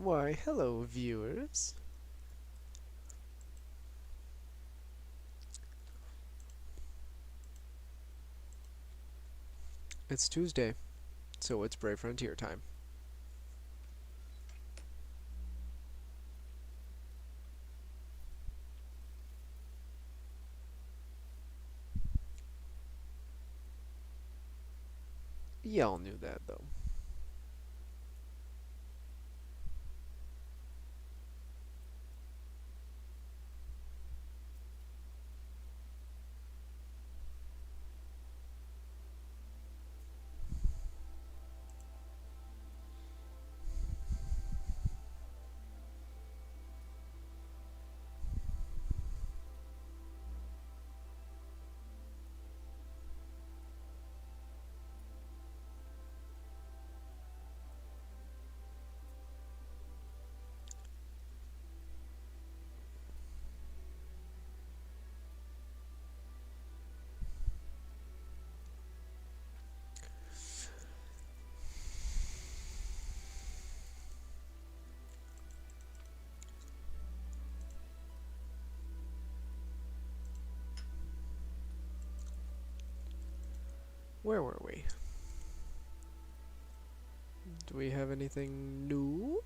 Why, hello, viewers. It's Tuesday, so it's Brave Frontier time. Y'all knew that, though. Where were we? Do we have anything new?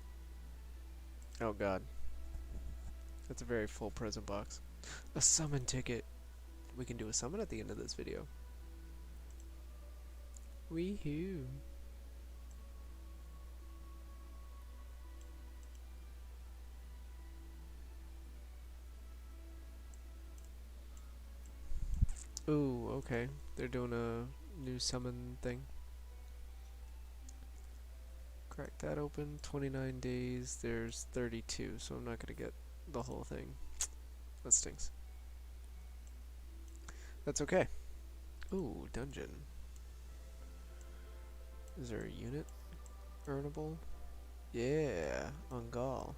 Oh god, that's a very full present box. A summon ticket. We can do a summon at the end of this video. Wee-hoo. Ooh, okay. They're doing a new summon thing. Crack that open. 29 days. There's 32, so I'm not gonna get the whole thing. That stinks. That's okay. Ooh, dungeon. Is there a unit earnable? Yeah, on Gaul.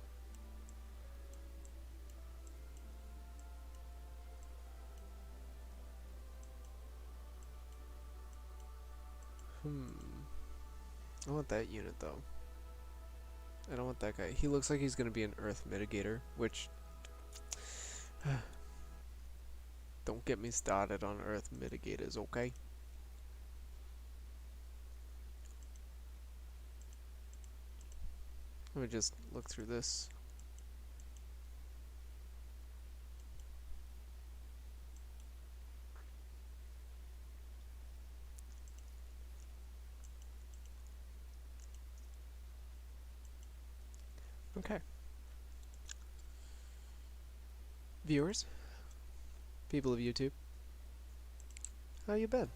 I want that unit though. I don't want that guy. He looks like he's gonna be an earth mitigator, which don't get me started on earth mitigators, okay? Let me just look through this. Okay. Viewers, people of YouTube, how you been?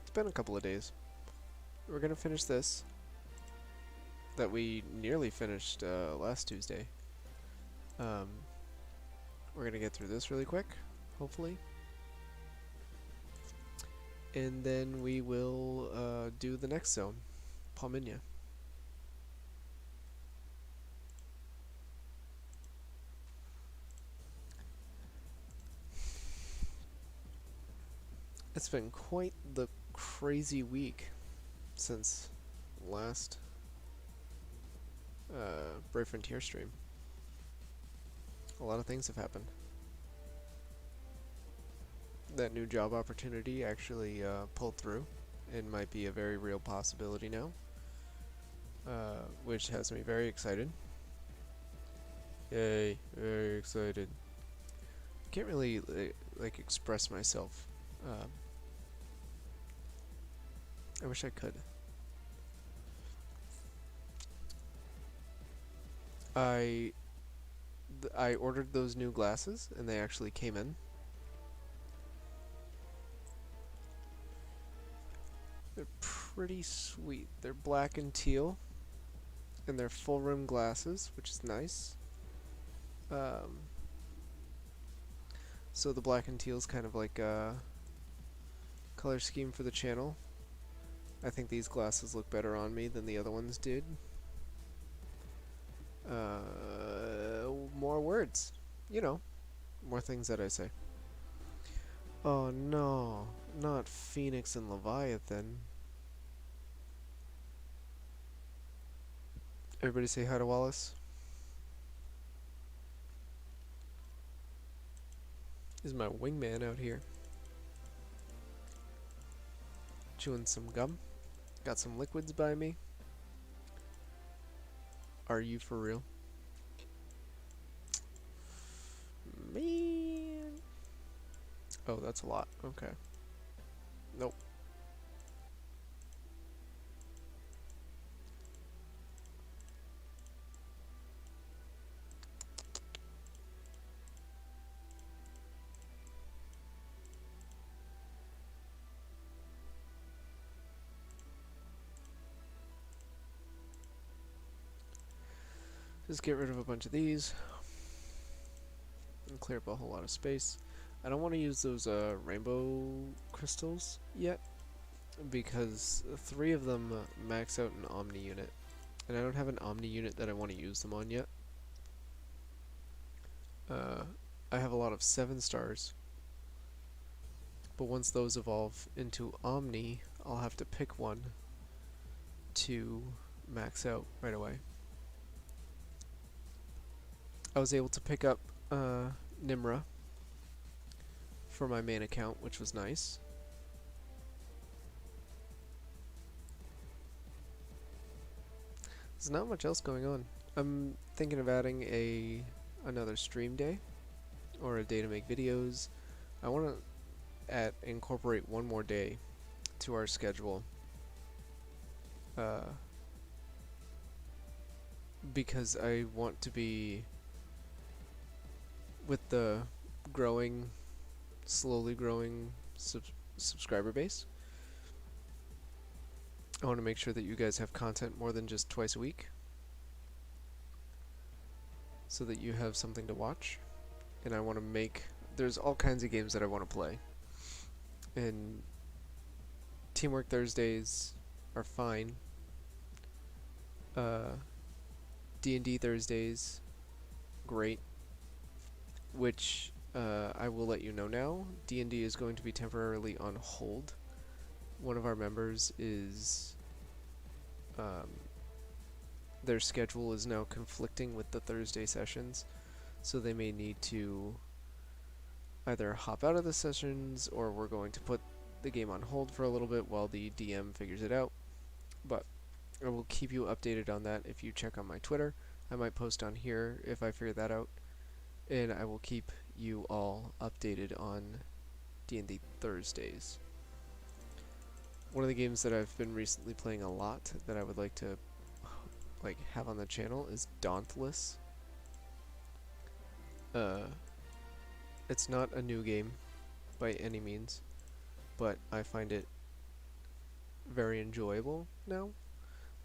It's been a couple of days. We're gonna finish this that we nearly finished last Tuesday. We're gonna get through this really quick, hopefully. And then we will do the next zone, Palmyna. It's been quite the crazy week since last Brave Frontier stream. A lot of things have happened. That new job opportunity actually pulled through and might be a very real possibility now, which has me very excited. Yay, very excited. Can't really like express myself. I wish I could. I ordered those new glasses and they actually came in. They're pretty sweet. They're black and teal and they're full rim glasses, which is nice. So the black and teal is kind of like a color scheme for the channel. I think these glasses look better on me than the other ones did. More words. You know, more things that I say. Oh no, not Phoenix and Leviathan. Everybody say hi to Wallace. Here's my wingman out here. Chewing some gum. Got some liquids by me. Are you for real? Man. Oh, that's a lot. Okay. Nope. Just get rid of a bunch of these and clear up a whole lot of space. I don't want to use those rainbow crystals yet because 3 of them max out an Omni unit, and I don't have an Omni unit that I want to use them on yet. I have a lot of 7 stars, but once those evolve into Omni, I'll have to pick one to max out right away. I was able to pick up Nimra for my main account, which was nice. There's not much else going on. I'm thinking of adding another stream day, or a day to make videos. I want to incorporate one more day to our schedule, because I want to be with the slowly growing subscriber base. I want to make sure that you guys have content more than just twice a week, so that you have something to watch. And I want to there's all kinds of games that I want to play, and Teamwork Thursdays are fine. D&D Thursdays, great. Which I will let you know now. D&D is going to be temporarily on hold. One of our members is their schedule is now conflicting with the Thursday sessions, so they may need to either hop out of the sessions, or we're going to put the game on hold for a little bit while the DM figures it out. But I will keep you updated on that if you check on my Twitter. I might post on here if I figure that out. And I will keep you all updated on D&D Thursdays. One of the games that I've been recently playing a lot that I would like to have on the channel is Dauntless. It's not a new game by any means, but I find it very enjoyable now.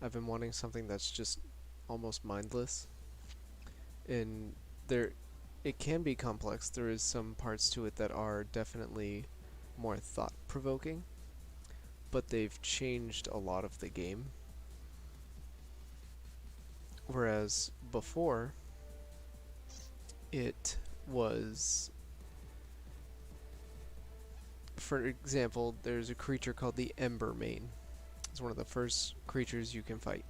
I've been wanting something that's just almost mindless, and it can be complex. There is some parts to it that are definitely more thought-provoking, but they've changed a lot of the game. Whereas before, it was, for example, there's a creature called the Ember Mane. It's one of the first creatures you can fight.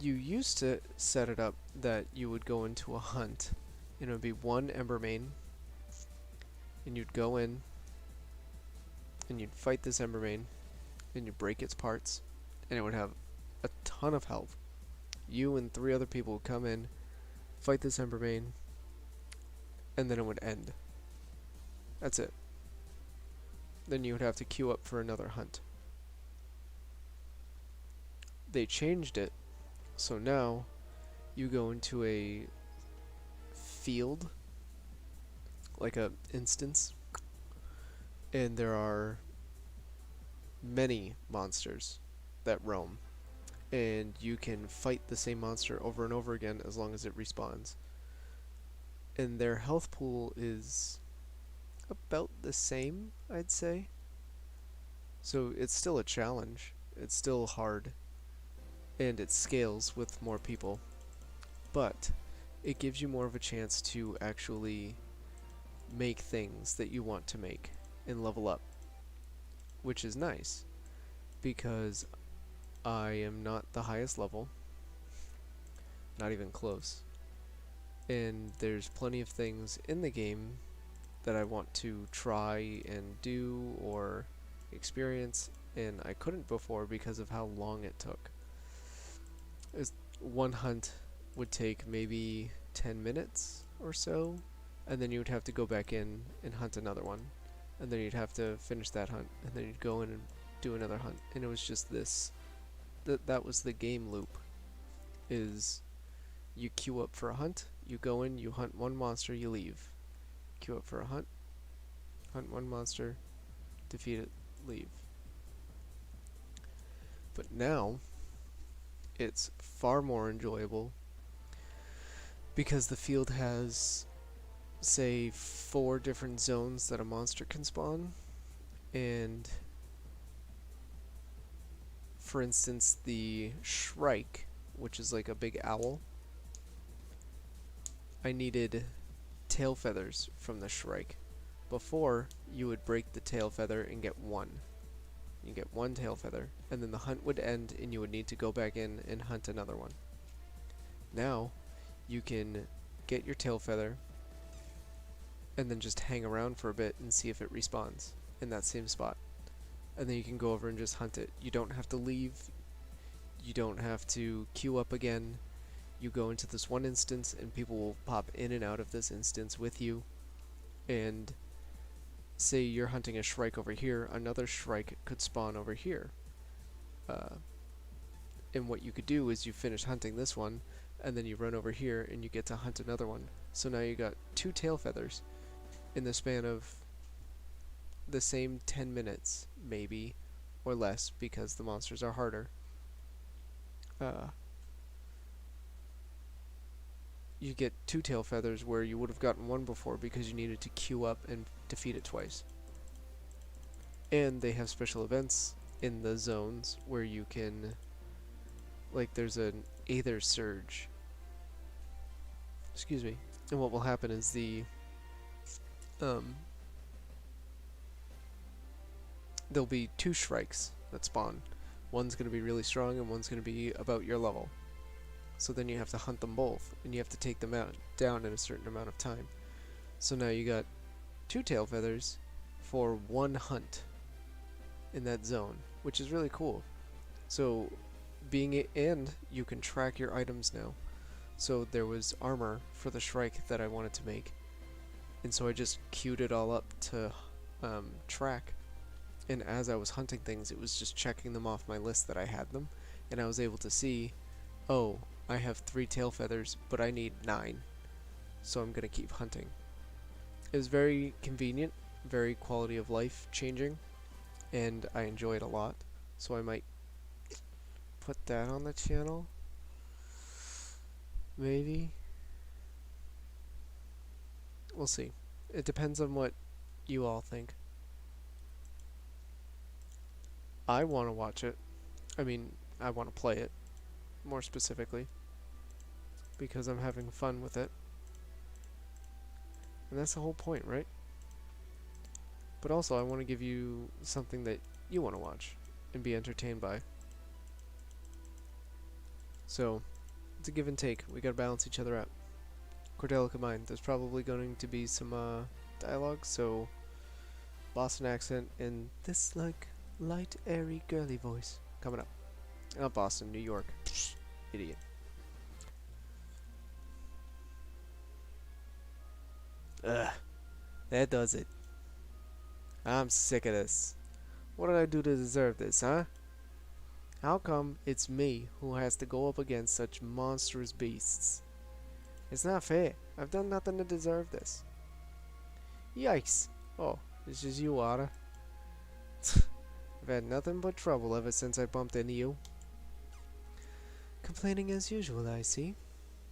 You used to set it up that you would go into a hunt, and it would be one Ember Mane, and you'd go in, and you'd fight this Ember Mane, and you'd break its parts, and it would have a ton of health. You and 3 other people would come in, fight this Ember Mane, and then it would end. That's it. Then you would have to queue up for another hunt. They changed it, so now you go into a field, like a instance, and there are many monsters that roam, and you can fight the same monster over and over again as long as it respawns. And their health pool is about the same, I'd say. So it's still a challenge. It's still hard, and it scales with more people, but it gives you more of a chance to actually make things that you want to make and level up, which is nice, because I am not the highest level, not even close, and there's plenty of things in the game that I want to try and do or experience, and I couldn't before because of how long it took. One hunt would take maybe 10 minutes or so, and then you would have to go back in and hunt another one, and then you'd have to finish that hunt, and then you'd go in and do another hunt, and it was just this. That was the game loop. Is you queue up for a hunt, you go in, you hunt one monster, you leave. Queue up for a hunt, hunt one monster, defeat it, leave. But now, it's far more enjoyable because the field has, say, 4 different zones that a monster can spawn, and for instance, the Shrike, which is like a big owl, I needed tail feathers from the Shrike. Before, you would break the tail feather and get 1. You get 1 tail feather, and then the hunt would end and you would need to go back in and hunt another one. Now, you can get your tail feather and then just hang around for a bit and see if it respawns in that same spot. And then you can go over and just hunt it. You don't have to leave. You don't have to queue up again. You go into this one instance and people will pop in and out of this instance with you. And say you're hunting a Shrike over here, another Shrike could spawn over here. And what you could do is you finish hunting this one, and then you run over here and you get to hunt another one. So now you got 2 tail feathers in the span of the same 10 minutes, maybe, or less, because the monsters are harder. You get 2 tail feathers where you would have gotten 1 before because you needed to queue up and defeat it twice. And they have special events in the zones where you can, like there's an Aether Surge. Excuse me. And what will happen is there'll be 2 Shrikes that spawn. One's going to be really strong and one's going to be about your level. So then you have to hunt them both, and you have to take them down in a certain amount of time. So now you got 2 tail feathers for 1 hunt in that zone, which is really cool. So and you can track your items now. So there was armor for the Shrike that I wanted to make, and so I just queued it all up to track. And as I was hunting things, it was just checking them off my list that I had them, and I was able to see, oh, I have 3 tail feathers, but I need 9, so I'm gonna keep hunting. It was very convenient, very quality of life changing, and I enjoy it a lot, so I might put that on the channel, maybe. We'll see. It depends on what you all think. I want to watch it. I mean, I want to play it, more specifically, because I'm having fun with it. And that's the whole point, right? But also, I want to give you something that you want to watch and be entertained by. So, it's a give and take. We gotta balance each other out. Cordelica Mind. There's probably going to be some dialogue, so Boston accent and this like light, airy, girly voice coming up. Not Boston, New York. Psh, idiot. Ugh. That does it. I'm sick of this. What did I do to deserve this, huh? How come it's me who has to go up against such monstrous beasts? It's not fair. I've done nothing to deserve this. Yikes. Oh, it's just you, Otter. I've had nothing but trouble ever since I bumped into you. Complaining as usual, I see.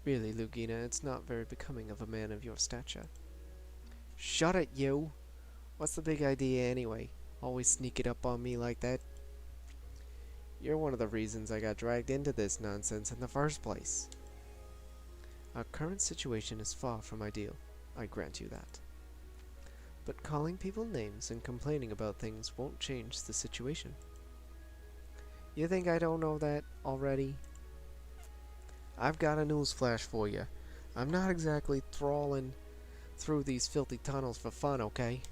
Really, Lugina, it's not very becoming of a man of your stature. Shut it, you! What's the big idea anyway? Always sneak it up on me like that. You're one of the reasons I got dragged into this nonsense in the first place. Our current situation is far from ideal, I grant you that. But calling people names and complaining about things won't change the situation. You think I don't know that already? I've got a newsflash for you. I'm not exactly trawling through these filthy tunnels for fun, okay?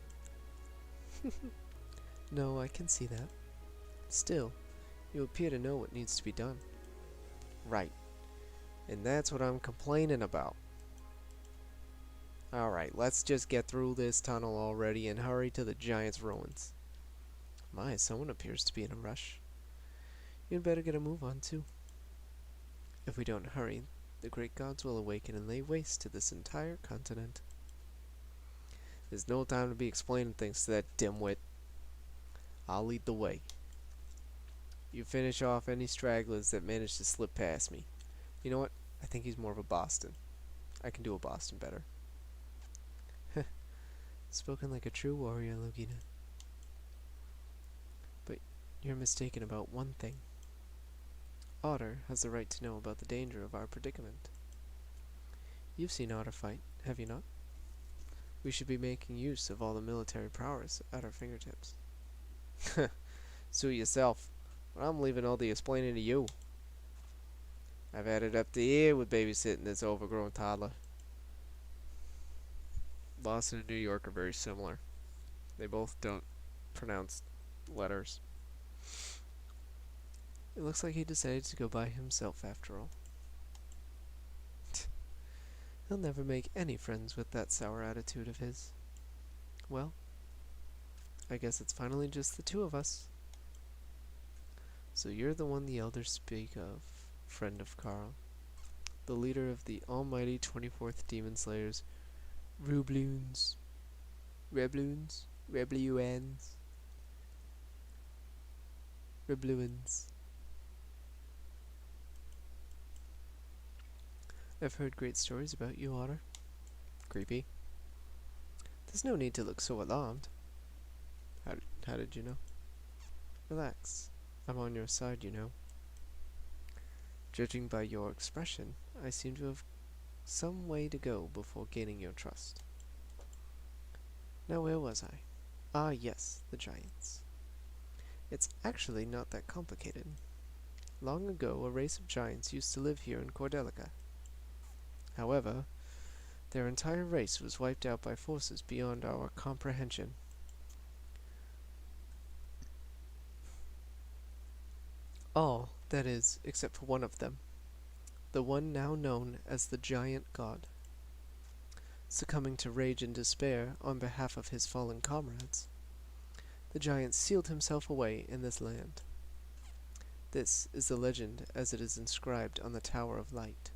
No, I can see that. Still, you appear to know what needs to be done. Right. And that's what I'm complaining about. Alright, let's just get through this tunnel already and hurry to the giant's ruins. My, someone appears to be in a rush. You'd better get a move on, too. If we don't hurry, the great gods will awaken and lay waste to this entire continent. There's no time to be explaining things to that dimwit. I'll lead the way. You finish off any stragglers that manage to slip past me. You know what? I think he's more of a Boston. I can do a Boston better. Spoken like a true warrior, Lugina. But you're mistaken about one thing. Otter has the right to know about the danger of our predicament. You've seen Otter fight, have you not? We should be making use of all the military prowess at our fingertips. Suit yourself. But I'm leaving all the explaining to you. I've had it up to here with babysitting this overgrown toddler. Boston and New York are very similar. They both don't pronounce letters. It looks like he decided to go by himself after all. He'll never make any friends with that sour attitude of his. Well, I guess it's finally just the two of us. So you're the one the elders speak of, friend of Carl. The leader of the almighty 24th Demon Slayers, Rebluins. Rebluins? Rebluins. Rebluins. I've heard great stories about you, Otter. Creepy. There's no need to look so alarmed. How did you know? Relax. I'm on your side, you know. Judging by your expression, I seem to have some way to go before gaining your trust. Now where was I? Ah yes, the giants. It's actually not that complicated. Long ago, a race of giants used to live here in Cordelica. However, their entire race was wiped out by forces beyond our comprehension. All, that is, except for one of them, the one now known as the Giant God. Succumbing to rage and despair on behalf of his fallen comrades, the giant sealed himself away in this land. This is the legend as it is inscribed on the Tower of Light.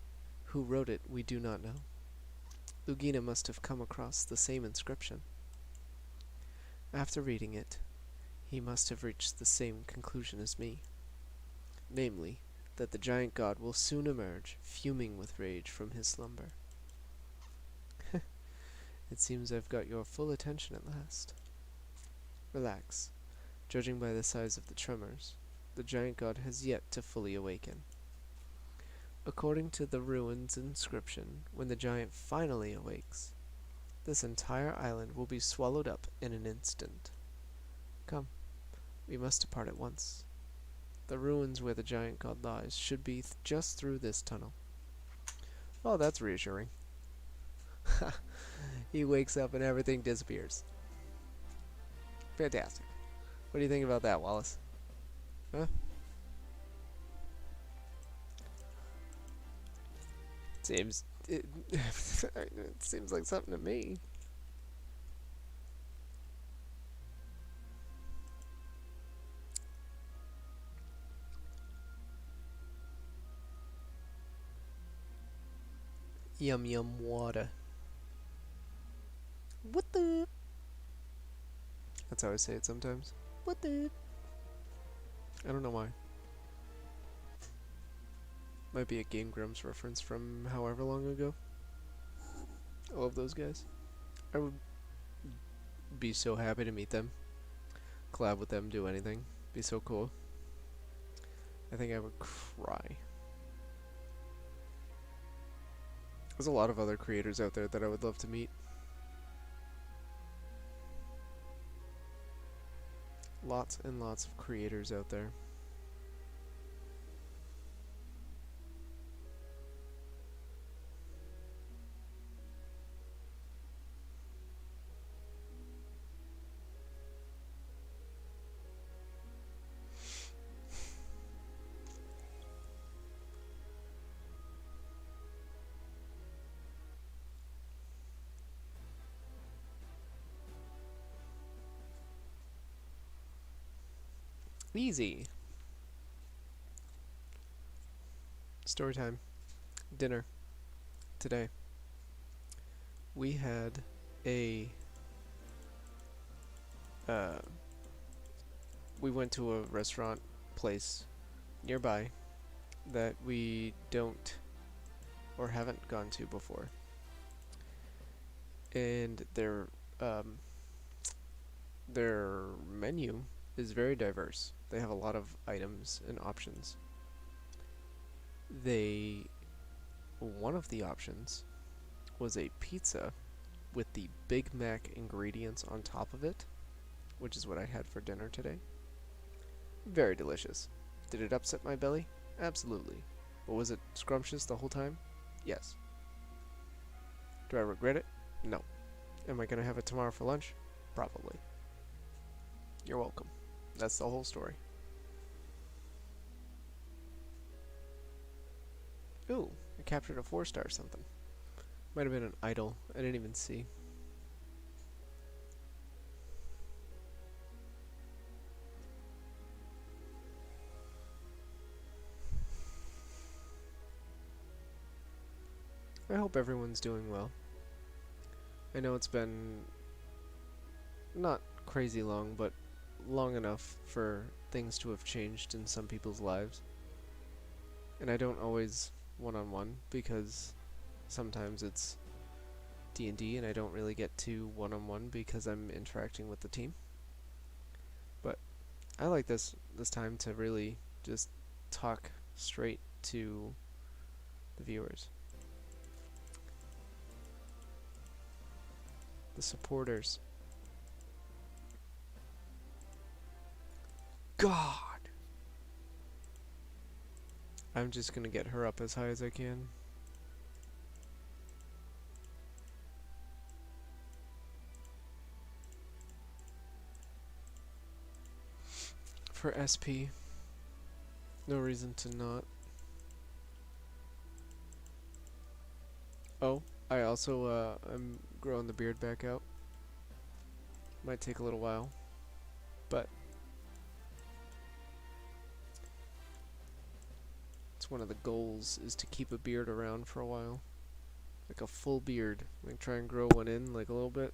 Who wrote it, we do not know. Lugina must have come across the same inscription. After reading it, he must have reached the same conclusion as me. Namely, that the giant god will soon emerge, fuming with rage from his slumber. It seems I've got your full attention at last. Relax. Judging by the size of the tremors, the giant god has yet to fully awaken. According to the ruins inscription, when the giant finally awakes, this entire island will be swallowed up in an instant. Come, we must depart at once. The ruins where the giant god lies should be just through this tunnel. Oh, that's reassuring. He wakes up and everything disappears. Fantastic. What do you think about that, Wallace? Huh? It seems like something to me. Yum yum water. What the? That's how I say it sometimes. What the? I don't know why. Might be a Game Grumps reference from however long ago. I love those guys. I would be so happy to meet them. Collab with them, do anything. Be so cool. I think I would cry. There's a lot of other creators out there that I would love to meet. Lots and lots of creators out there. Easy. Story time. Dinner. Today. We had a... we went to a restaurant place nearby that we don't or haven't gone to before. And their menu is very diverse. They have a lot of items and options. One of the options was a pizza with the Big Mac ingredients on top of it, which is what I had for dinner today. Very delicious. Did it upset my belly? Absolutely. But was it scrumptious the whole time? Yes. Do I regret it? No. Am I going to have it tomorrow for lunch? Probably. You're welcome. That's the whole story. Ooh, I captured a 4-star something. Might have been an idol. I didn't even see. I hope everyone's doing well. I know it's been not crazy long, but long enough for things to have changed in some people's lives. And I don't always one-on-one because sometimes it's D&D and I don't really get to one-on-one because I'm interacting with the team. But I like this time to really just talk straight to the viewers. The supporters. God! I'm just gonna get her up as high as I can. For SP. No reason to not. Oh, I also, I'm growing the beard back out. Might take a little while, but it's one of the goals is to keep a beard around for a while. Like a full beard. Like try and grow one in like a little bit.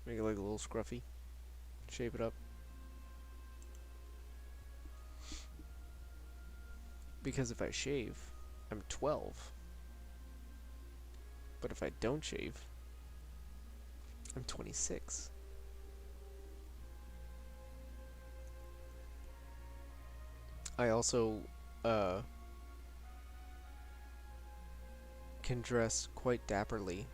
Make it like a little scruffy. Shave it up. Because if I shave, I'm 12. But if I don't shave, I'm 26. I also can dress quite dapperly,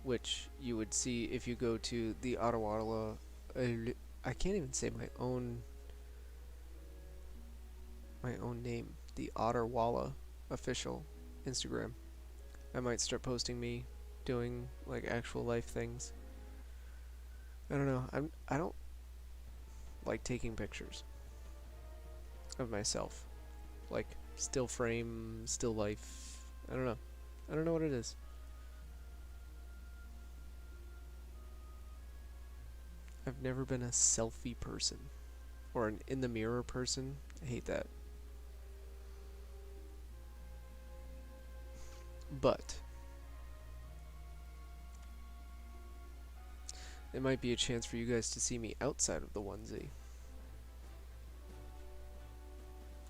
which you would see if you go to the Ottawa. I can't even say my own name. The Ottawa official Instagram. I might start posting me doing like actual life things. I don't know. I don't like taking pictures of myself. Like still frame, still life. I don't know. I don't know what it is. I've never been a selfie person or an in the mirror person. I hate that. But it might be a chance for you guys to see me outside of the onesie,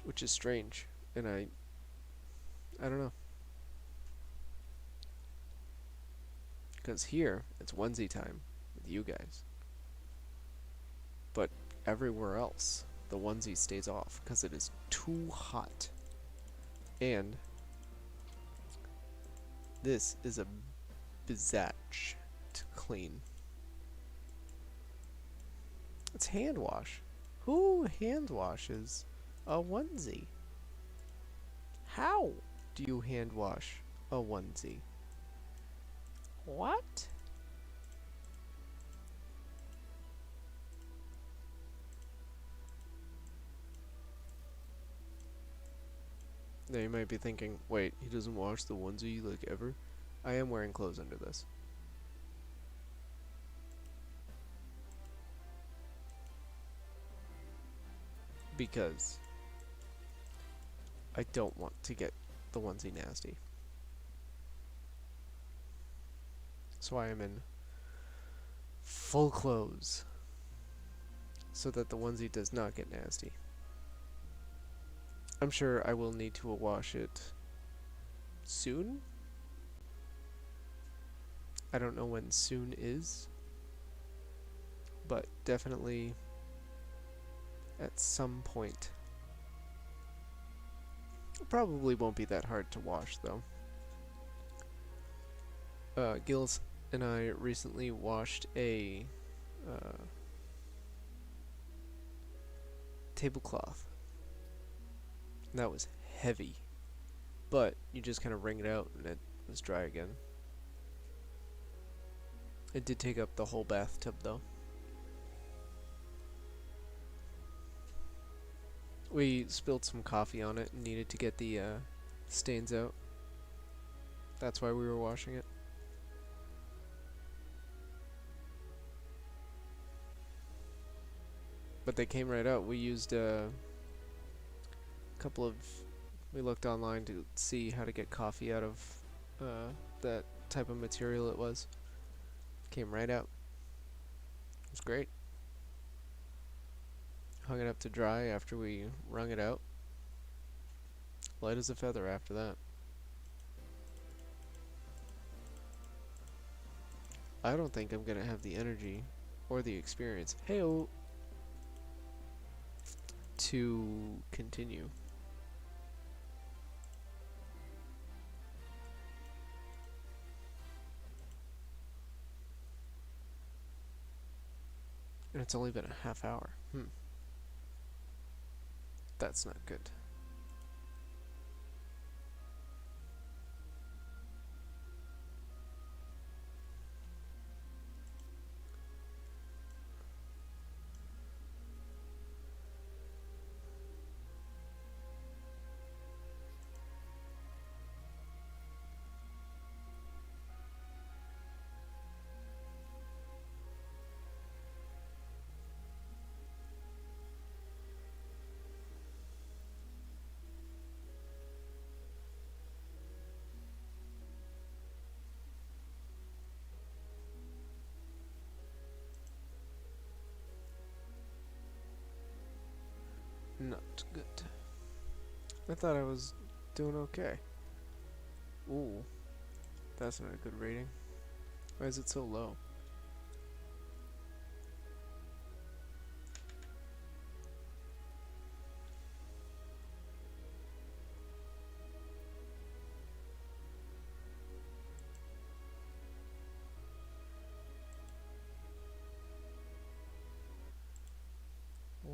which is strange, and I don't know, because here it's onesie time with you guys, but everywhere else the onesie stays off because it is too hot, and this is a bizatch to clean. It's hand wash. Who hand washes a onesie? How do you hand wash a onesie? What? Now you might be thinking, wait, he doesn't wash the onesie like ever? I am wearing clothes under this. because I don't want to get the onesie nasty. So I am in full clothes so that the onesie does not get nasty. I'm sure I will need to wash it soon. I don't know when soon is, but definitely at some point. It probably won't be that hard to wash though. Gills and I recently washed a tablecloth. And that was heavy, but you just kind of wring it out and it was dry again. It did take up the whole bathtub though. We spilled some coffee on it and needed to get the stains out. That's why we were washing it. But they came right out. We used a couple of... We looked online to see how to get coffee out of that type of material it was. Came right out. It was great. Hung it up to dry after we wrung it out. Light as a feather after that. I don't think I'm gonna have the energy or the experience to continue. And it's only been a half hour. That's not good. Not good. I thought I was doing okay. Ooh, that's not a good rating. Why is it so low?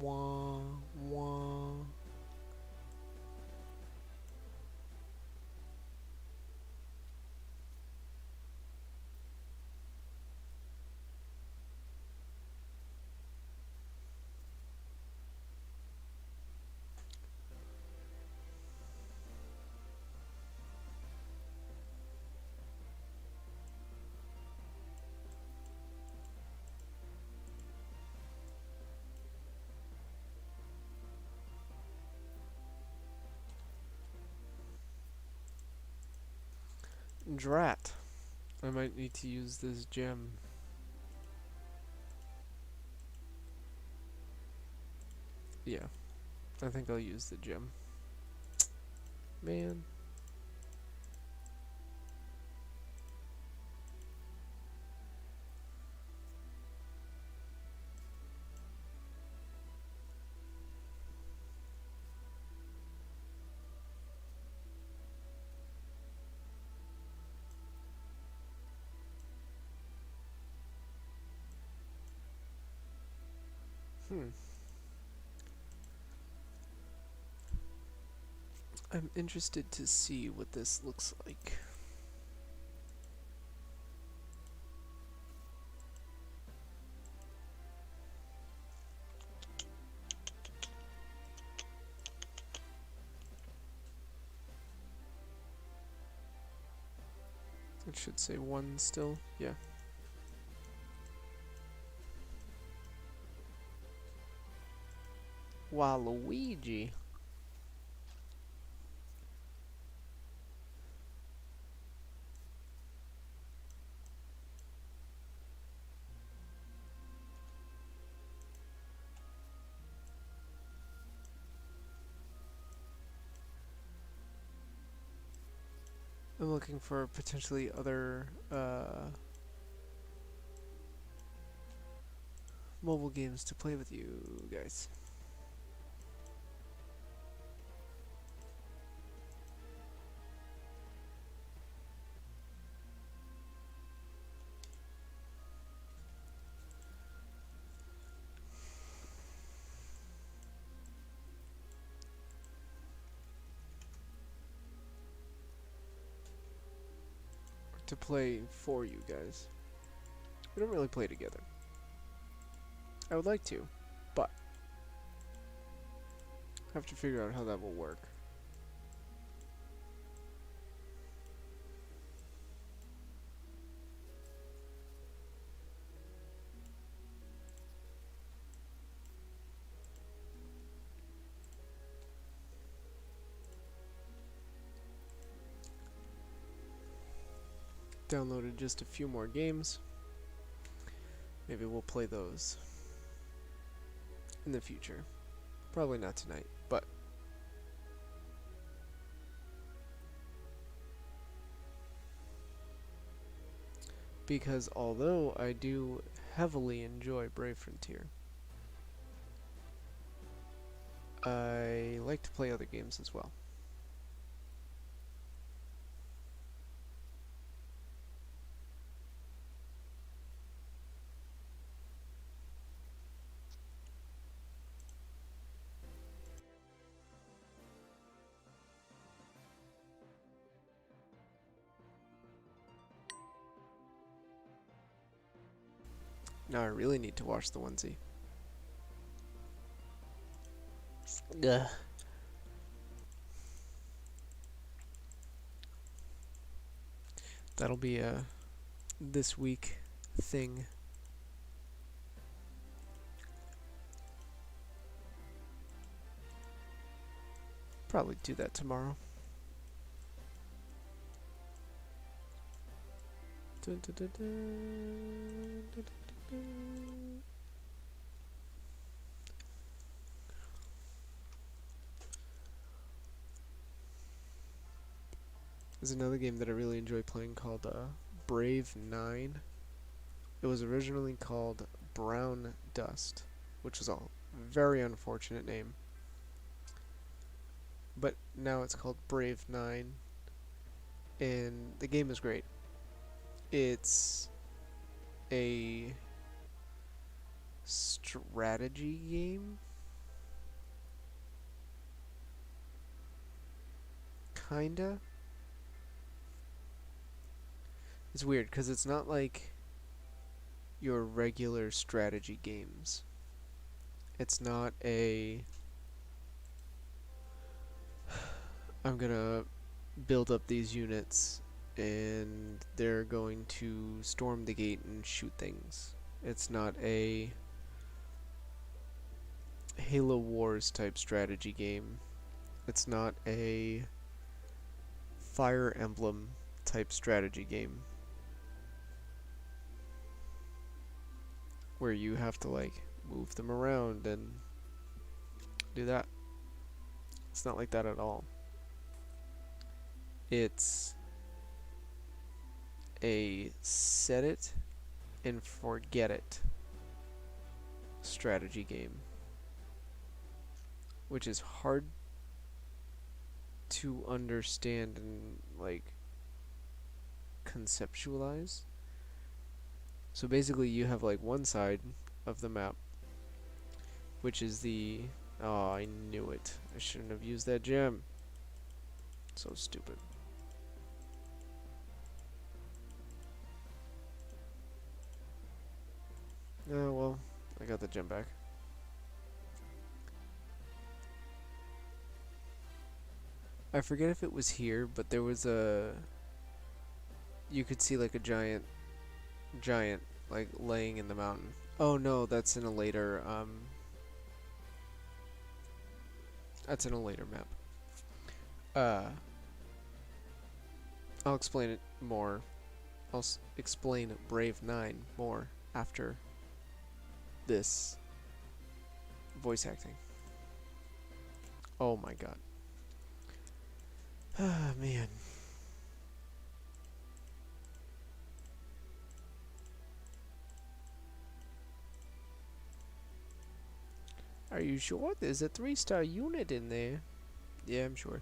Wah, wah. Drat. I might need to use this gem. Yeah, I think I'll use the gem. Man. I'm interested to see what this looks like. It should say 1 still, yeah. Waluigi. I'm looking for potentially other mobile games to play with you guys. To play for you guys. We don't really play together. I would like to, but I have to figure out how that will work. Downloaded just a few more games. Maybe we'll play those in the future. Probably not tonight, but because although I do heavily enjoy Brave Frontier, I like to play other games as well. Now I really need to wash the onesie. Ugh. That'll be a this week thing. Probably do that tomorrow. Dun, dun, dun, dun, dun, dun, dun. There's another game that I really enjoy playing called Brave 9. It was originally called Brown Dust, which is a very unfortunate name. But now it's called Brave 9, and the game is great. It's a strategy game, kinda. It's weird because it's not like your regular strategy games. It's not a I'm gonna build up these units and they're going to storm the gate and shoot things. It's not a Halo Wars type strategy game. It's not a Fire Emblem type strategy game where you have to like move them around and do that. It's not like that at all. It's a set it and forget it strategy game, which is hard to understand and like conceptualize. So basically you have like one side of the map, which is the oh, I knew it. I shouldn't have used that gem. So stupid. Oh well, I got the gem back. I forget if it was here, but there was a you could see like a giant like laying in the mountain. Oh no, that's in a later That's in a later map. Uh, I'll explain it more. I'll explain Brave 9 more after this voice acting. Oh my god. Ah, man. Are you sure? There's a 3-star unit in there. Yeah, I'm sure.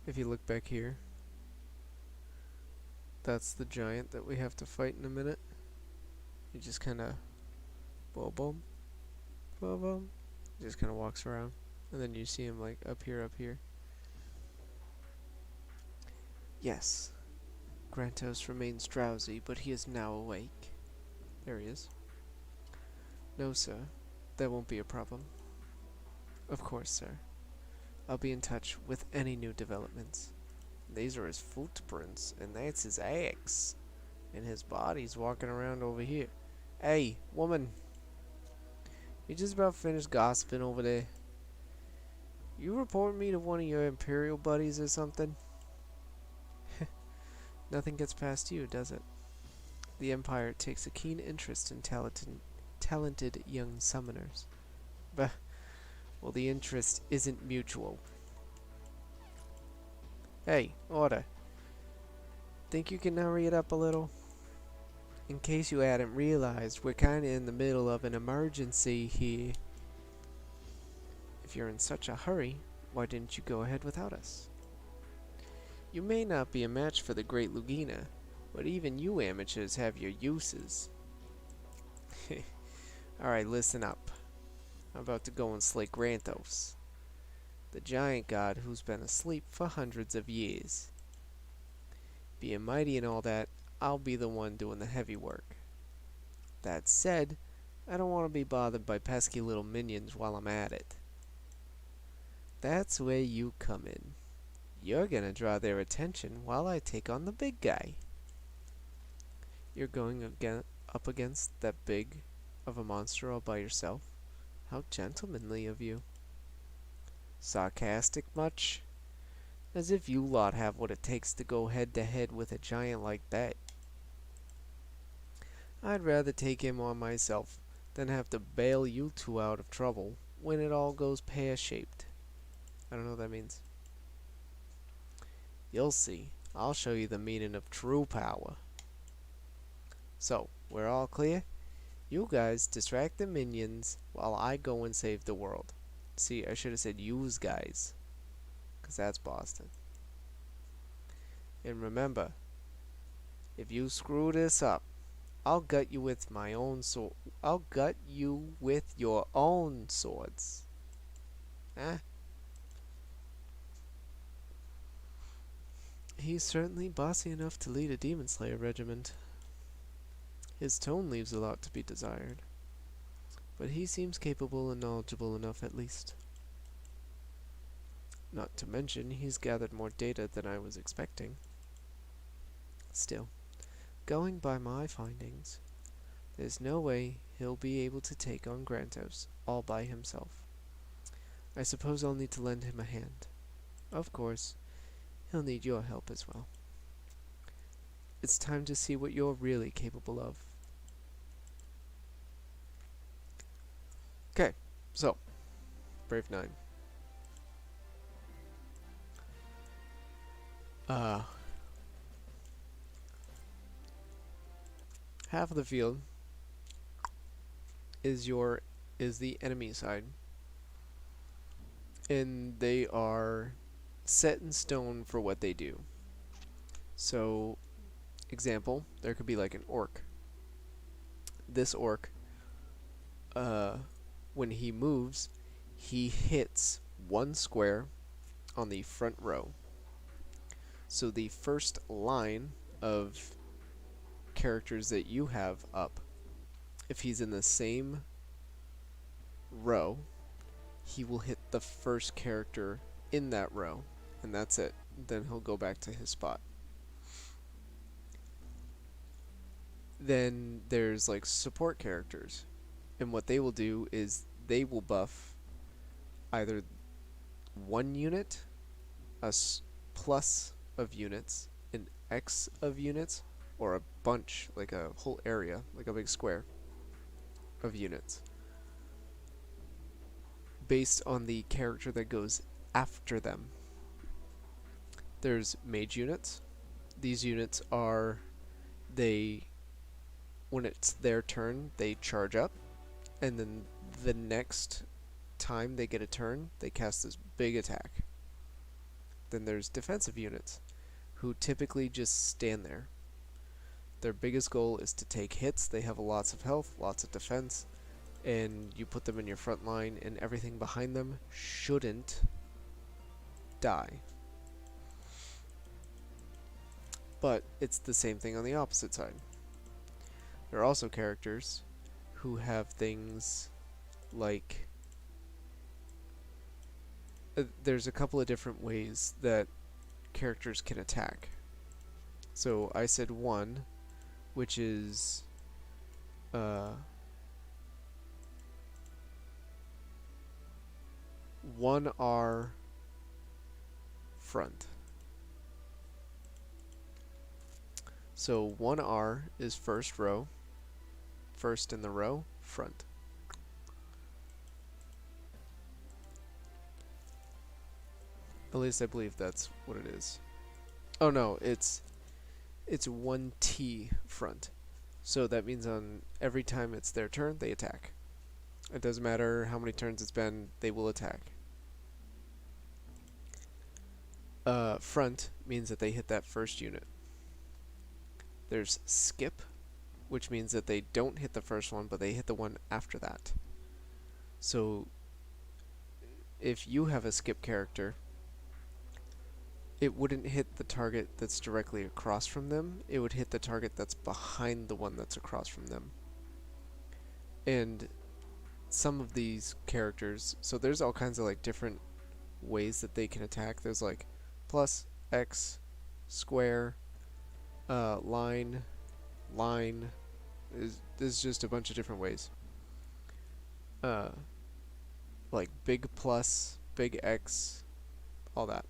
If you look back here, that's the giant that we have to fight in a minute. He just kind of boom, boom, boom, boom. Just kind of walks around, and then you see him like up here, up here. Yes, Grantos remains drowsy, but he is now awake. There he is. No, sir, that won't be a problem. Of course, sir. I'll be in touch with any new developments. These are his footprints, and that's his axe. And his body's walking around over here. Hey, woman. You just about finished gossiping over there? You report me to one of your Imperial buddies or something? Nothing gets past you, does it? The Empire takes a keen interest in talented young summoners. Bah, well, the interest isn't mutual. Hey, order. Think you can hurry it up a little? In case you hadn't realized, we're kinda in the middle of an emergency here. If you're in such a hurry, why didn't you go ahead without us? You may not be a match for the Great Lugina, but even you amateurs have your uses. Alright, listen up. I'm about to go and slay Grantos, the giant god who's been asleep for hundreds of years. Being mighty and all that, I'll be the one doing the heavy work. That said, I don't want to be bothered by pesky little minions while I'm at it. That's where you come in. You're gonna draw their attention while I take on the big guy. You're going up against that big of a monster all by yourself? How gentlemanly of you. Sarcastic much? As if you lot have what it takes to go head to head with a giant like that. I'd rather take him on myself than have to bail you two out of trouble when it all goes pear-shaped. I don't know what that means. You'll see. I'll show you the meaning of true power. So, we're all clear? You guys distract the minions while I go and save the world. See, I should have said yous guys, 'cause that's Boston. And remember, if you screw this up, I'll gut you with my own sword. I'll gut you with your own swords. Eh? He's certainly bossy enough to lead a Demon Slayer regiment. His tone leaves a lot to be desired, but he seems capable and knowledgeable enough at least. Not to mention, he's gathered more data than I was expecting. Still, going by my findings, there's no way he'll be able to take on Grantos all by himself. I suppose I'll need to lend him a hand. Of course, he'll need your help as well. It's time to see what you're really capable of. Okay, so, Brave 9. Half of the field is the enemy side, and they are set in stone for what they do. So, example, there could be like an orc. This orc, when he moves, he hits one square on the front row. So the first line of characters that you have up, if he's in the same row, he will hit the first character in that row, and that's it. Then he'll go back to his spot. Then there's like support characters, and what they will do is they will buff either one unit, plus of units, an X of units, or a bunch, like a whole area, like a big square of units, based on the character that goes after them. There's Mage Units. These units are, when it's their turn, they charge up, and then the next time they get a turn, they cast this big attack. Then there's defensive units, who typically just stand there. Their biggest goal is to take hits. They have lots of health, lots of defense, and you put them in your front line, and everything behind them shouldn't die. But it's the same thing on the opposite side. There are also characters who have things like there's a couple of different ways that characters can attack. So I said one, which is 1R front. So 1R is first row, first in the row, front. At least I believe that's what it is. Oh no, it's 1T front. So that means on every time it's their turn, they attack. It doesn't matter how many turns it's been, they will attack. Front means that they hit that first unit. There's skip, which means that they don't hit the first one, but they hit the one after that. So if you have a skip character, it wouldn't hit the target that's directly across from them. It would hit the target that's behind the one that's across from them. And some of these characters, so there's all kinds of like different ways that they can attack. There's like plus, X, square, line. There's just a bunch of different ways. Like big plus, big X, all that.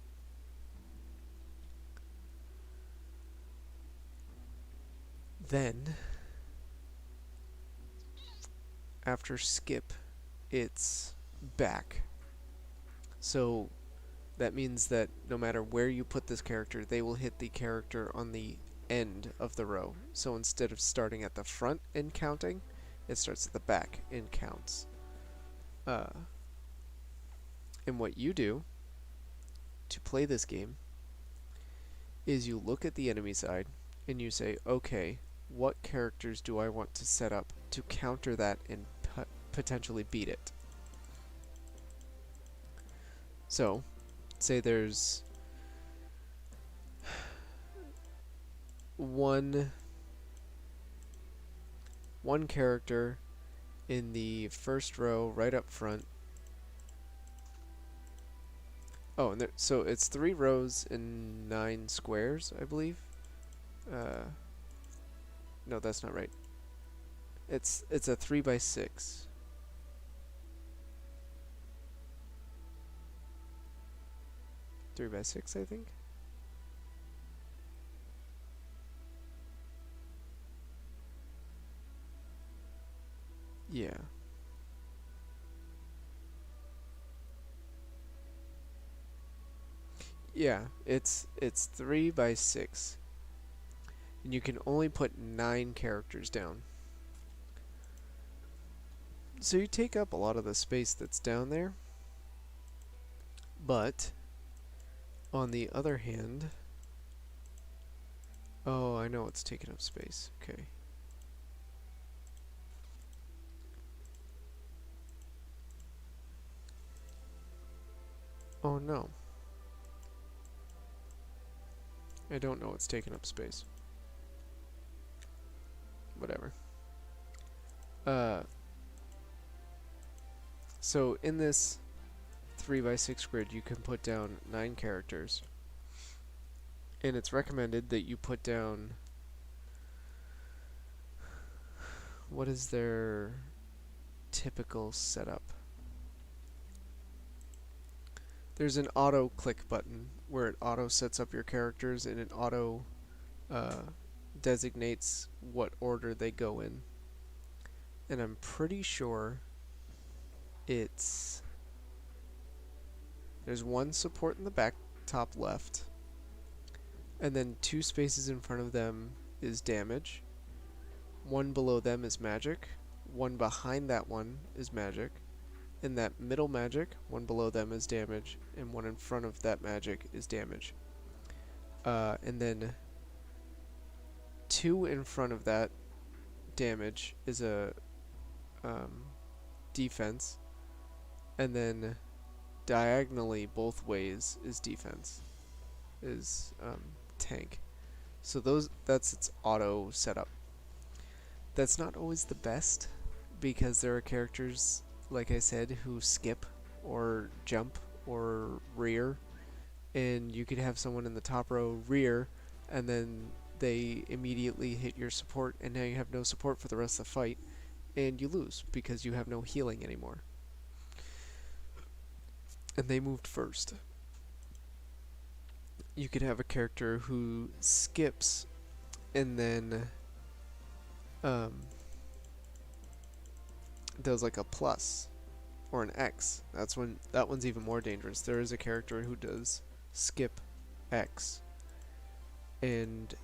Then, after skip, it's back. So that means that no matter where you put this character, they will hit the character on the end of the row. So instead of starting at the front and counting, it starts at the back and counts. And what you do to play this game is you look at the enemy side and you say, okay, what characters do I want to set up to counter that and potentially beat it? So, say there's one character in the first row right up front. Oh, and so it's 3 rows and 9 squares, I believe. No, that's not right. It's a 3x6. Three by 6, I think. Yeah. Yeah, it's 3 by 6. And you can only put 9 characters down. So you take up a lot of the space that's down there. But on the other hand, oh, I know it's taking up space. Okay. Oh no. I don't know what's taking up space. Whatever. So in this 3x6 grid, you can put down 9 characters. And it's recommended that you put down... What is their typical setup? There's an auto click button where it auto sets up your characters and it auto designates what order they go in. And I'm pretty sure it's... There's one support in the back top left, and then 2 spaces in front of them is damage. 1 below them is magic. 1 behind that one is magic. In that middle magic, 1 below them is damage, and 1 in front of that magic is damage. And then 2 in front of that damage is a defense, and then diagonally both ways is defense, is tank. So that's its auto setup. That's not always the best, because there are characters, like I said, who skip or jump or rear, and you could have someone in the top row rear, and then they immediately hit your support, and now you have no support for the rest of the fight, and you lose because you have no healing anymore. And they moved first. You could have a character who skips and then does like a plus or an X. That one's even more dangerous. There is a character who does skip X, and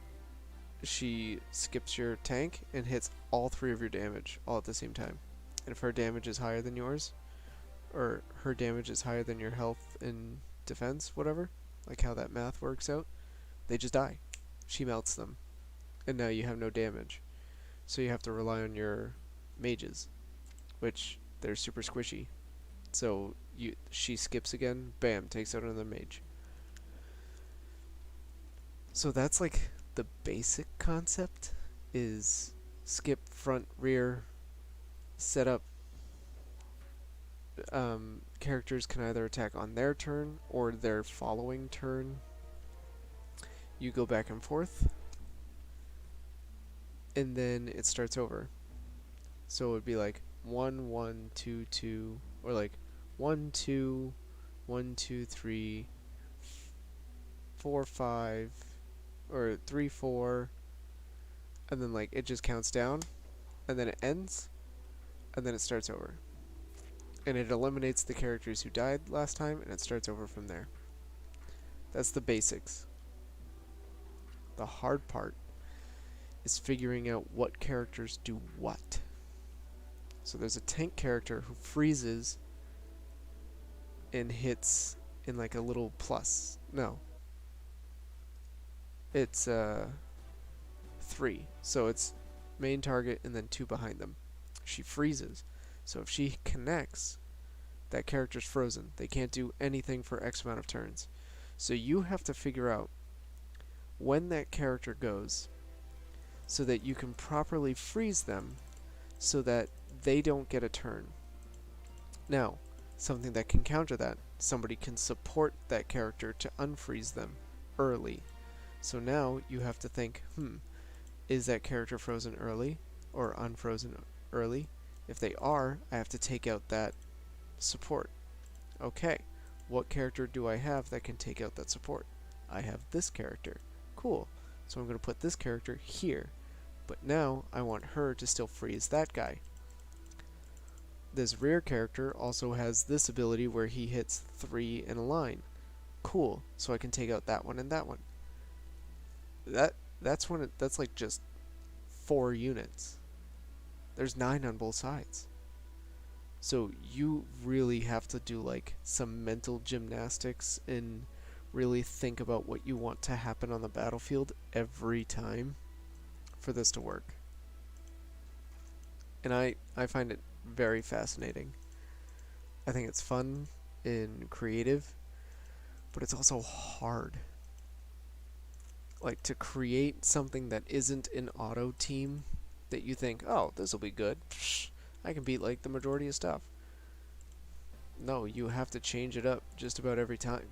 she skips your tank and hits all 3 of your damage all at the same time. And if her damage is higher than yours, or her damage is higher than your health and defense, whatever, like how that math works out, they just die. She melts them, and now you have no damage. So you have to rely on your mages, which they're super squishy. So she skips again, bam, takes out another mage. So that's like the basic concept, is skip, front, rear, set up. Characters can either attack on their turn or their following turn. You go back and forth, and then it starts over. So it would be like 1 1 2 2, or like 1 2 1 2 3 4 5, or 3 4, and then like it just counts down, and then it ends, and then it starts over. And it eliminates the characters who died last time, and it starts over from there. That's the basics. The hard part is figuring out what characters do what. So there's a tank character who freezes and hits in like a little plus. No. It's 3. So it's main target and then 2 behind them. She freezes. So if she connects, that character's frozen. They can't do anything for X amount of turns. So you have to figure out when that character goes so that you can properly freeze them so that they don't get a turn. Now, something that can counter that, somebody can support that character to unfreeze them early. So now you have to think, is that character frozen early or unfrozen early? If they are, I have to take out that support. Okay, what character do I have that can take out that support? I have this character. Cool. So I'm going to put this character here. But now I want her to still freeze that guy. This rear character also has this ability where he hits 3 in a line. Cool. So I can take out that one and that one. That's like just 4 units. There's 9 on both sides. So you really have to do like some mental gymnastics and really think about what you want to happen on the battlefield every time for this to work. And I find it very fascinating. I think it's fun and creative, but it's also hard. Like, to create something that isn't an auto team that you think, oh, this will be good. Psh, I can beat like the majority of stuff. No, you have to change it up just about every time.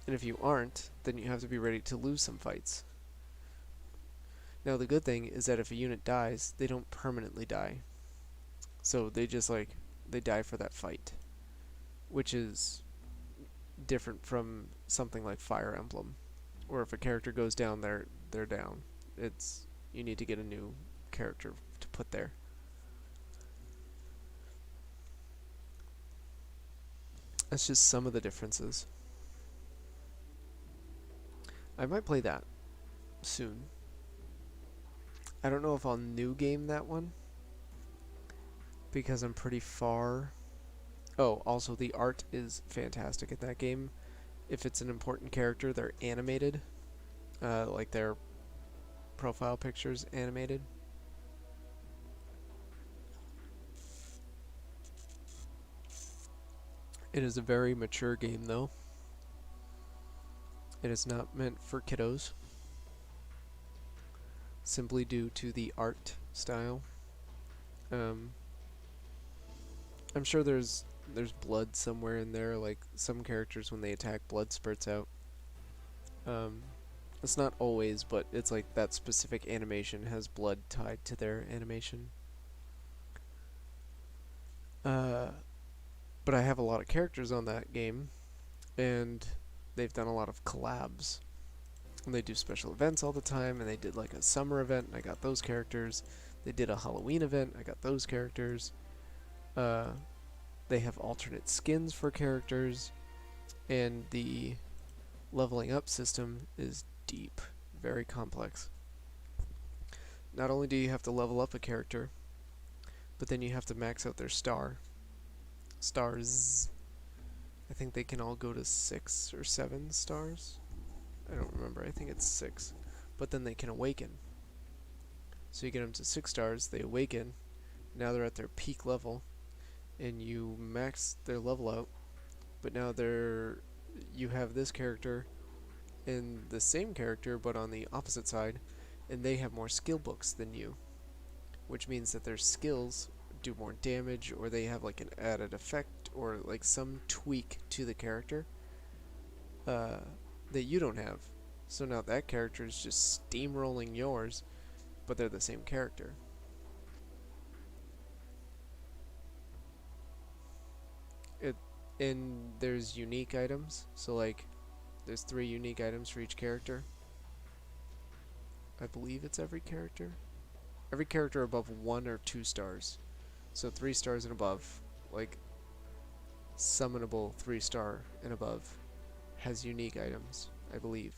And if you aren't, then you have to be ready to lose some fights. Now the good thing is that if a unit dies, they don't permanently die. So they just like, they die for that fight. Which is different from something like Fire Emblem. Or if a character goes down, they're down. It's, you need to get a new character to put there. That's just some of the differences. I might play that soon. I don't know if I'll new game that one, because I'm pretty far. Oh, also the art is fantastic in that game. If it's an important character, they're animated. Like their profile pictures animated. It is a very mature game though. It is not meant for kiddos. Simply due to the art style. I'm sure there's blood somewhere in there, like some characters when they attack blood spurts out. It's not always, but it's like that specific animation has blood tied to their animation. But I have a lot of characters on that game, and they've done a lot of collabs. And they do special events all the time, and they did like a summer event, and I got those characters. They did a Halloween event, I got those characters. They have alternate skins for characters, and the leveling up system is deep, very complex. Not only do you have to level up a character, but then you have to max out their stars. I think they can all go to 6 or 7 stars. I don't remember, I think it's 6. But then they can awaken. So you get them to 6 stars, they awaken, now they're at their peak level, and you max their level out, but now you have this character and the same character but on the opposite side, and they have more skill books than you, which means that their skills do more damage, or they have like an added effect, or like some tweak to the character that you don't have. So now that character is just steamrolling yours, but they're the same character. And there's unique items, so like there's 3 unique items for each character. I believe it's every character. Every character above 1 or 2 stars. So 3 stars and above, like summonable 3-star and above, has unique items, I believe.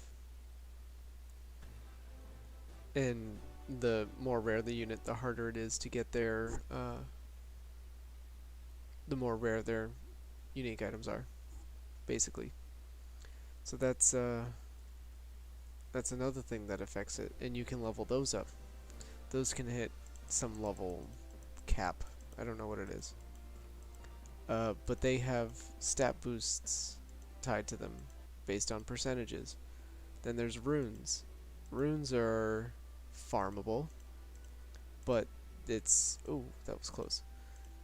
And the more rare the unit, the harder it is to get their, the more rare their unique items are, basically. So that's another thing that affects it, and you can level those up. Those can hit some level cap. I don't know what it is. But they have stat boosts tied to them based on percentages. Then there's runes. Runes are farmable, but it's... oh, that was close.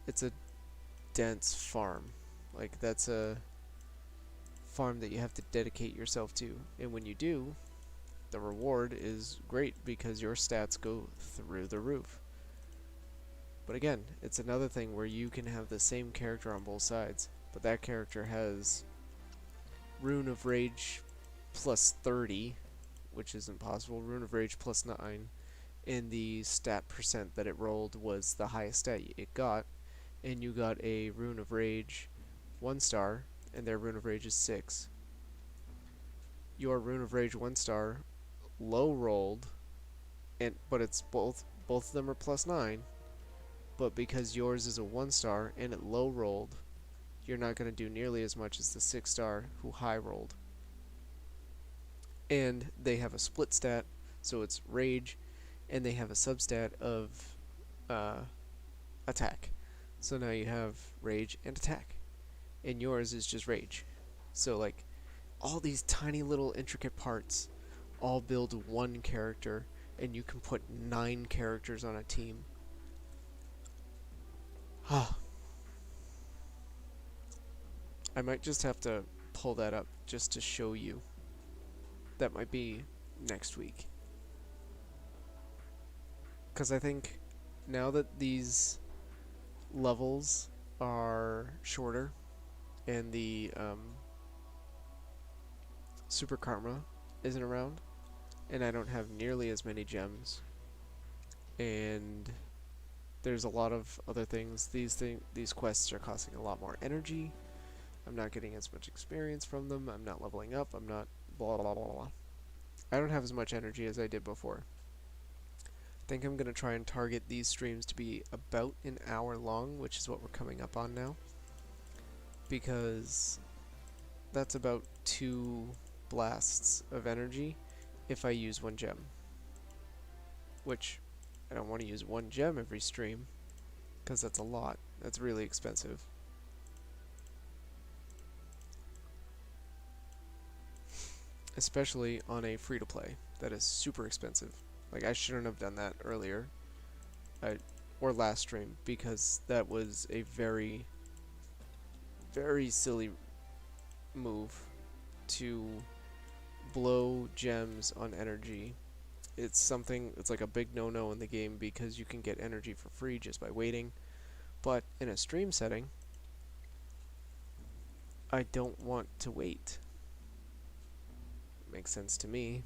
It's a dense farm. Like, that's a farm that you have to dedicate yourself to. And when you do, the reward is great because your stats go through the roof. But again, it's another thing where you can have the same character on both sides, but that character has Rune of Rage plus 30, which isn't possible, Rune of Rage plus 9, and the stat percent that it rolled was the highest stat it got, and you got a Rune of Rage 1 star, and their Rune of Rage is 6. Your Rune of Rage 1 star low rolled, but it's both of them are plus 9, but because yours is a 1 star and it low rolled, you're not going to do nearly as much as the 6 star who high rolled. And they have a split stat, so it's rage, and they have a substat of attack. So now you have rage and attack, and yours is just rage. So like all these tiny little intricate parts all build one character, and you can put 9 characters on a team. I might just have to pull that up just to show you. That might be next week. Because I think now that these levels are shorter and the super karma isn't around, and I don't have nearly as many gems, and there's a lot of other things. These quests are costing a lot more energy. I'm not getting as much experience from them. I'm not leveling up. I'm not blah blah blah blah. I don't have as much energy as I did before. I think I'm gonna try and target these streams to be about an hour long, which is what we're coming up on now, because that's about 2 blasts of energy if I use 1 gem. Which, I don't want to use 1 gem every stream, because that's a lot. That's really expensive. Especially on a free-to-play. That is super expensive. Like, I shouldn't have done that earlier. Or last stream, because that was a very, very silly move to blow gems on energy. It's like a big no-no in the game because you can get energy for free just by waiting. But in a stream setting, I don't want to wait. Makes sense to me.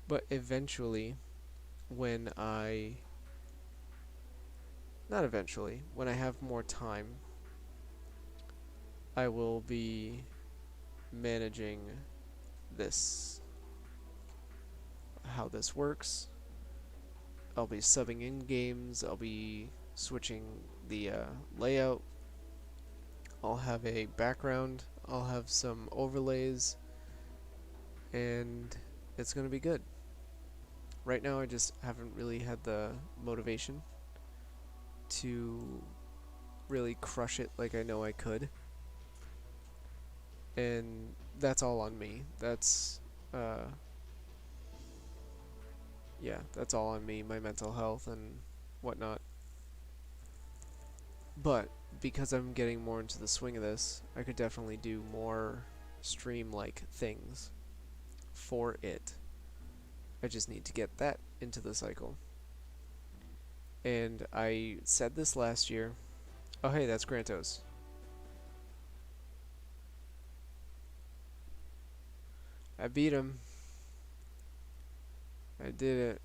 But eventually, when I have more time, I will be managing this, how this works. I'll be subbing in games, I'll be switching the layout, I'll have a background, I'll have some overlays, and it's gonna be good. Right now I just haven't really had the motivation to really crush it like I know I could. And that's all on me. That's yeah, that's all on me, my mental health and whatnot. But because I'm getting more into the swing of this, I could definitely do more stream-like things for it. I just need to get that into the cycle. And I said this last year. Oh hey, that's Grantos. I beat him. I did it.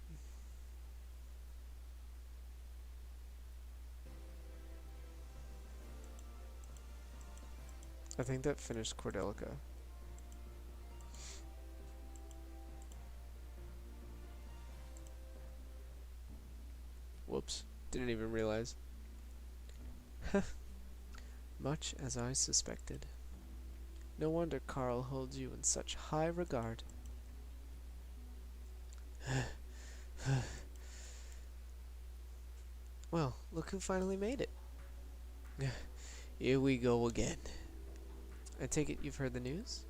I think that finished Cordelica. Whoops. Didn't even realize. Much as I suspected. No wonder Carl holds you in such high regard. Well, look who finally made it. Here we go again. I take it you've heard the news?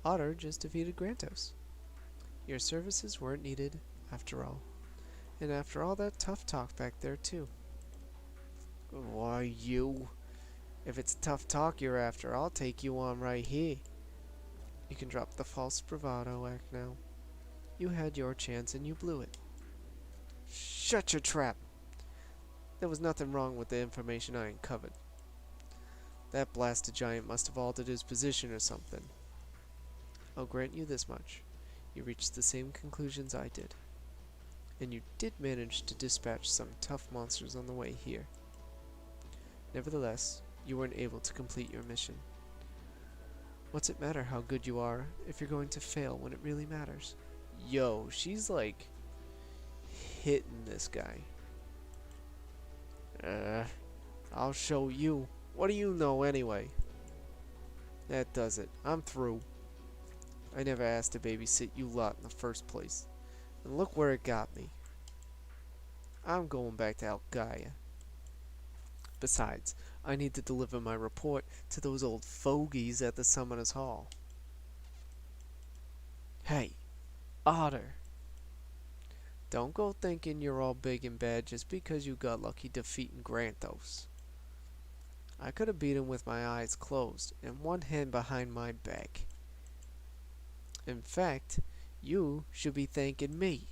Otter just defeated Grantos. Your services weren't needed, after all. And after all that tough talk back there, too. Why, you? If it's tough talk you're after, I'll take you on right here. You can drop the false bravado act now. You had your chance and you blew it. Shut your trap! There was nothing wrong with the information I uncovered. That blasted giant must have altered his position or something. I'll grant you this much. You reached the same conclusions I did. And you did manage to dispatch some tough monsters on the way here. Nevertheless, you weren't able to complete your mission. What's it matter how good you are if you're going to fail when it really matters? Yo, she's like hitting this guy. I'll show you. What do you know anyway? That does it. I'm through. I never asked to babysit you lot in the first place. And look where it got me. I'm going back to Algaia. Besides, I need to deliver my report to those old fogies at the Summoner's Hall. Hey, Otter. Don't go thinking you're all big and bad just because you got lucky defeating Granthos. I could have beat him with my eyes closed and one hand behind my back. In fact, you should be thanking me.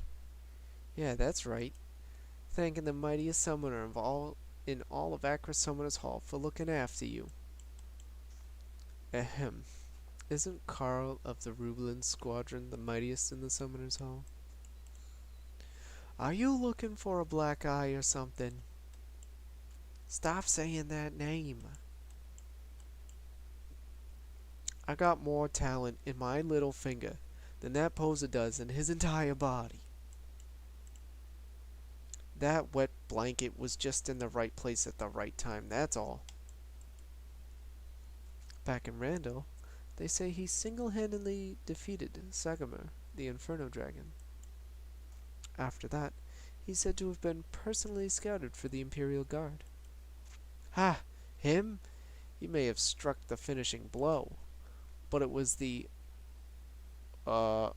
Yeah, that's right. Thanking the mightiest summoner in all of Acra Summoner's Hall for looking after you. Ahem. Isn't Carl of the Rublin Squadron the mightiest in the Summoner's Hall? Are you looking for a black eye or something? Stop saying that name. I got more talent in my little finger than that poser does in his entire body. That wet blanket was just in the right place at the right time, that's all. Back in Randall, they say he single-handedly defeated Sagamore, the Inferno Dragon. After that, he's said to have been personally scouted for the Imperial Guard. Ha! Him? He may have struck the finishing blow, but it was the another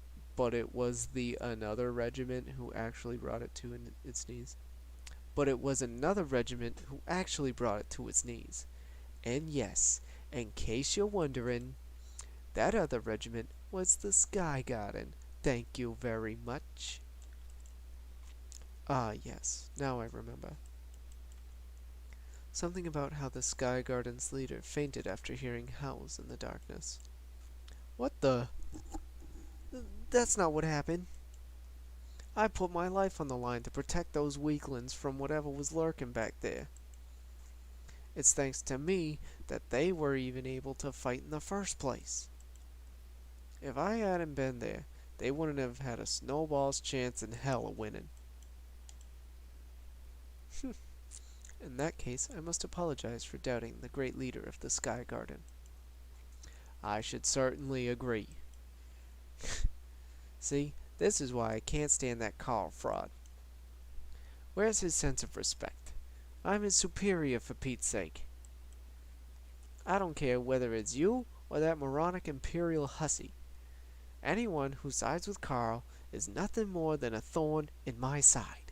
regiment who actually brought it to its knees. But it was another regiment who actually brought it to its knees. And yes, in case you're wondering, that other regiment was the Sky Garden. Thank you very much. Ah, yes, now I remember. Something about how the Sky Garden's leader fainted after hearing howls in the darkness. What the? That's not what happened. I put my life on the line to protect those weaklings from whatever was lurking back there. It's thanks to me that they were even able to fight in the first place. If I hadn't been there, they wouldn't have had a snowball's chance in hell of winning. In that case, I must apologize for doubting the great leader of the Sky Garden. I should certainly agree. See, this is why I can't stand that Carl fraud. Where's his sense of respect? I'm his superior, for Pete's sake. I don't care whether it's you or that moronic Imperial hussy. Anyone who sides with Carl is nothing more than a thorn in my side.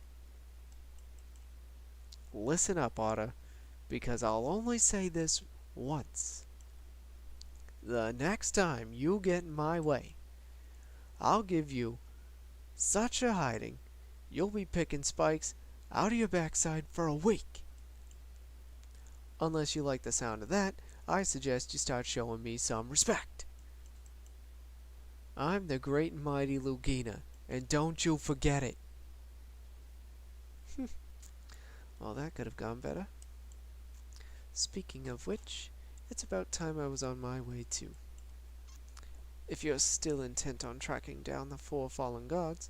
Listen up, Otter, because I'll only say this once. The next time you get in my way, I'll give you such a hiding, you'll be picking spikes out of your backside for a week. Unless you like the sound of that, I suggest you start showing me some respect. I'm the great and mighty Lugina, and don't you forget it. Well, that could have gone better. Speaking of which, it's about time I was on my way too. If you're still intent on tracking down the 4 fallen gods,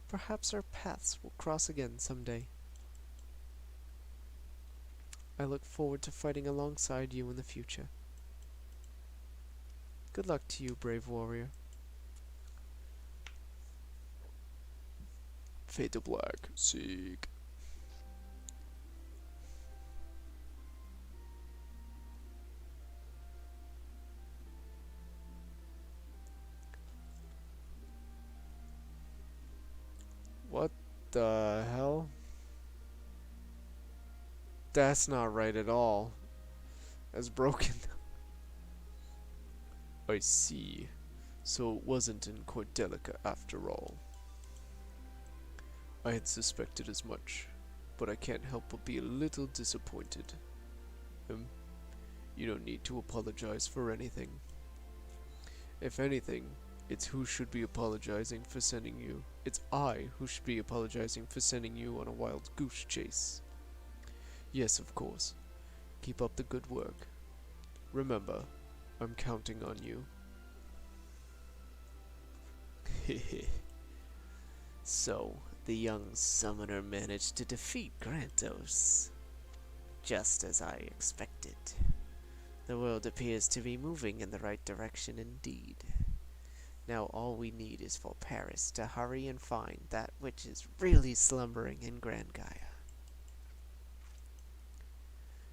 perhaps our paths will cross again someday. I look forward to fighting alongside you in the future. Good luck to you, brave warrior. Fade to black. Seek. What the hell? That's not right at all. That's broken. I see. So it wasn't in Cordelica after all. I had suspected as much, but I can't help but be a little disappointed. You don't need to apologize for anything. If anything, it's who should be apologizing for sending you. It's I who should be apologizing for sending you on a wild goose chase. Yes, of course. Keep up the good work. Remember, I'm counting on you. Hehe. So, the young summoner managed to defeat Granthos. Just as I expected. The world appears to be moving in the right direction indeed. Now all we need is for Paris to hurry and find that which is really slumbering in Grand Gaia.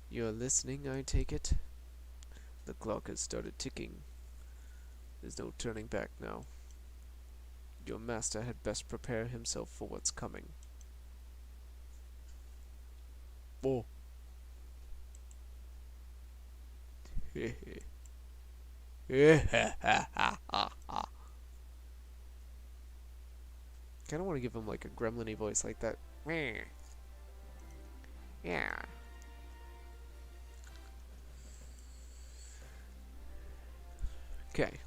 You're listening, I take it? The clock has started ticking. There's no turning back now. Your master had best prepare himself for what's coming. Oh. Kinda wanna give him like a gremlin-y voice like that. Yeah. Okay.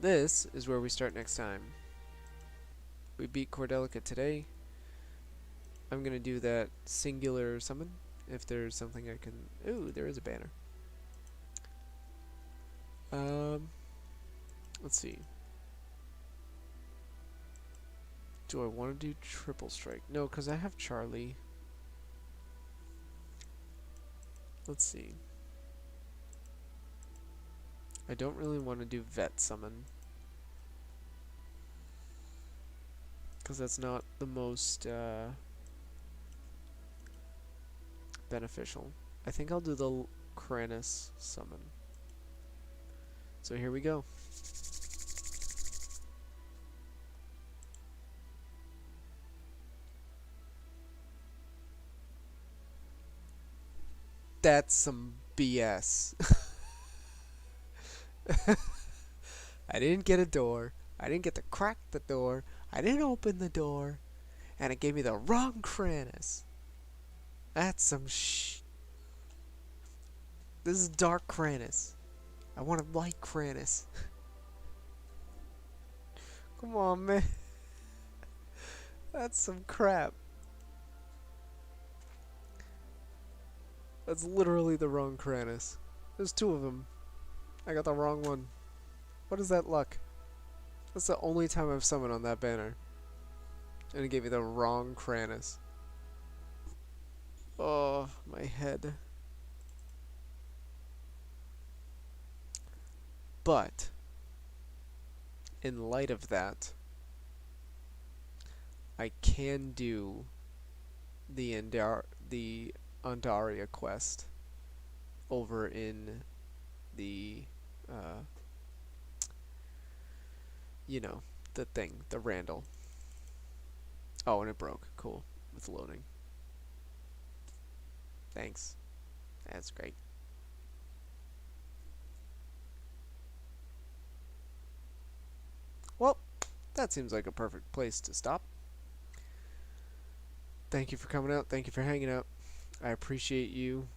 This is where we start next time. We beat Cordelica today. I'm gonna do that singular summon. If there's something I can... Ooh, there is a banner. Let's see. Do I want to do triple strike? No, because I have Charlie. Let's see. I don't really want to do vet summon, because that's not the most beneficial. I think I'll do the Krannis Summon. So here we go. That's some BS. I didn't get a door. I didn't get to crack the door. I didn't open the door. And it gave me the wrong Krannis. That's some This is dark Krannis. I want a light Krannis. Come on, man. That's some crap. That's literally the wrong Krannis. There's two of them. I got the wrong one. What is that luck? That's the only time I've summoned on that banner. And it gave me the wrong Krannis. Oh, my head. But, in light of that, I can do the Andaria quest over in the, you know, the thing, the Randall. Oh, and it broke. Cool. With loading. Thanks. That's great. Well, that seems like a perfect place to stop. Thank you for coming out. Thank you for hanging out. I appreciate you.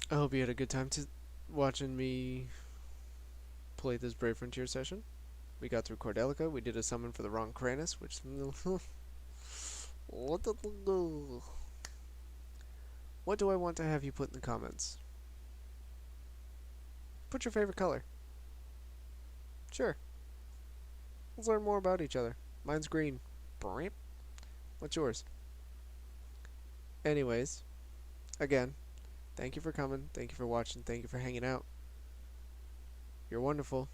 I hope you had a good time watching me play this Brave Frontier session. We got through Cordelica. We did a summon for the wrong Krannis, which... What do I want to have you put in the comments? Put your favorite color. Sure. Let's learn more about each other. Mine's green. What's yours? Anyways, again, thank you for coming. Thank you for watching. Thank you for hanging out. You're wonderful.